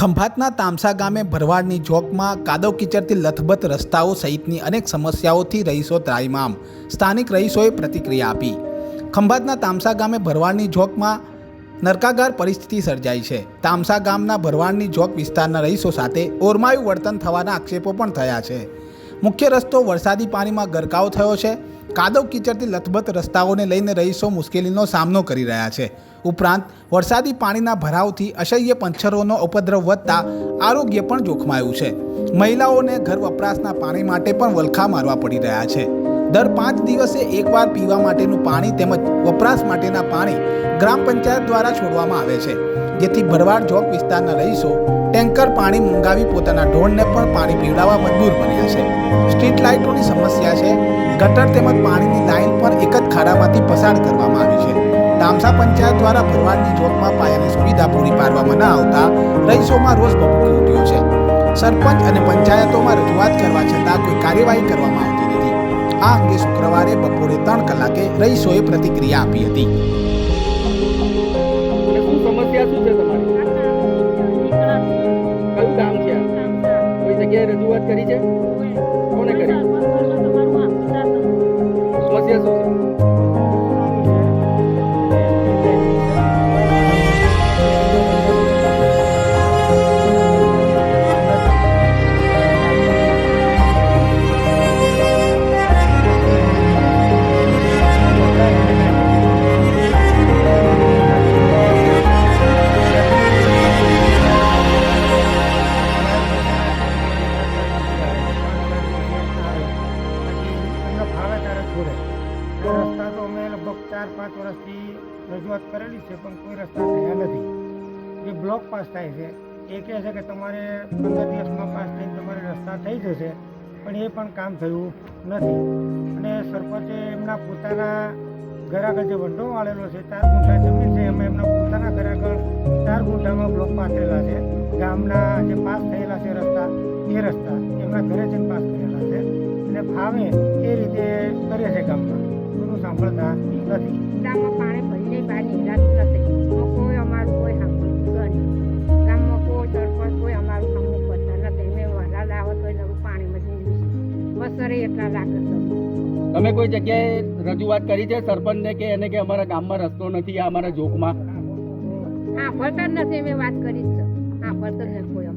ખંભાતના તામસા ગામે ભરવાડની ચોકમાં કાદવ કીચડથી લથબથ રસ્તાઓ સહિતની અનેક સમસ્યાઓથી રહીશો ત્રાહિમામ. સ્થાનિક રહીશોએ પ્રતિક્રિયા આપી. ખંભાતના તામસા ગામે ભરવાડની ચોકમાં નરકાગાર પરિસ્થિતિ સર્જાઈ છે. તામસા ગામના ભરવાડની ચોક વિસ્તારના રહીશો સાથે ઓરમાયું વર્તન થવાના આક્ષેપો પણ થયા છે. મુખ્ય રસ્તો વરસાદી પાણીમાં ગરકાવ થયો છે. કાદવ કીચડથી લથબથ રસ્તાઓને લઈને રહીશો મુશ્કેલીનો સામનો કરી રહ્યા છે. ઉપરાંત વરસાદી પાણીના ભરાવથી અસહ્ય પંચરોનો ઉપદ્રવ વધતા આરોગ્ય પણ જોખમાયું છે. મહિલાઓને ઘર વપરાશના પાણી માટે પણ વલખા મારવા પડી રહ્યા છે. દર 5 દિવસે એકવાર પીવા માટેનું પાણી તેમજ વપરાશ માટેના પાણી ગ્રામ પંચાયત દ્વારા છોડવામાં આવે છે, જેથી ભરવાડ ચોક વિસ્તારના રહીશો ટેન્કર પાણી મંગાવી પોતાના ઢોરને પણ પાણી પીવડાવવા મજબૂર બન્યા છે. સ્ટ્રીટ લાઇટોની સમસ્યા છે. ગટર તેમજ પાણીની લાઇન પણ એક જ ખાડામાંથી પસાર કરવામાં આવી છે. તામસા પંચાયત દ્વારા ભરવાડની ચોકમાં પાયાની સુવિધા પૂરી પાડવામાં ન આવતા રહીશોમાં રોષ ભભૂકી ઉઠ્યો છે. સરપંચ અને પંચાયતોમાં રજૂઆત કરવા છતાં કોઈ કાર્યવાહી કરવામાં આવતી નથી. આ અંગે શુક્રવારે બપોરે 3 કલાકે રહીશોએ પ્રતિક્રિયા આપી હતી. સમસ્યા શું છે તમારી? કયું ગામ છે? કોઈ જગ્યાએ રજૂઆત કરી છે? કોને કરી? સમસ્યા શું છે? રસ્તા તો અમે લગભગ 4-5 વર્ષથી રજૂઆત કરેલી છે, પણ કોઈ રસ્તા થયા નથી. જે બ્લોક પાસ થાય છે એ કહે છે કે તમારે 15 દિવસમાં પાસ થઈને તમારે રસ્તા થઈ જશે, પણ એ પણ કામ થયું નથી. અને સરપંચે એમના પોતાના ઘર આગળ જે વંડો વાળેલો છે, 4 ગુંઠા જમીન છે, એમાં એમના પોતાના ઘર આગળ 4 ગુંઠામાં બ્લોક પાથરેલા છે. ગામના જે પાસ થયેલા છે રસ્તા, એ રસ્તા એમના ઘરે જઈને પાસ કરેલા છે અને ફાવે એ રીતે કરે છે ગામમાં. સાંભળતા નથી. ગામમાં પાણી ભરીને બહાર નીકળાતું નથી. કોઈ અમારું કોઈ સાંભળતું નથી. ગામમાં કોઈ સરપંચ કોઈ અમારું સામું કરતા નથી. મેં વહેલા લાવો તો નવું પાણીમાં જ નીકળીશું. વસરે એટલા લાગે છે. તમે કોઈ જગ્યાએ રજૂઆત કરી છે સરપંચને કે એને કે અમારા ગામમાં રસ્તો નથી, આ અમારા જોકમાં? હા ભરતા જ નથી. મેં વાત કરી જ છે. હા ભરતા જ નથી કોઈ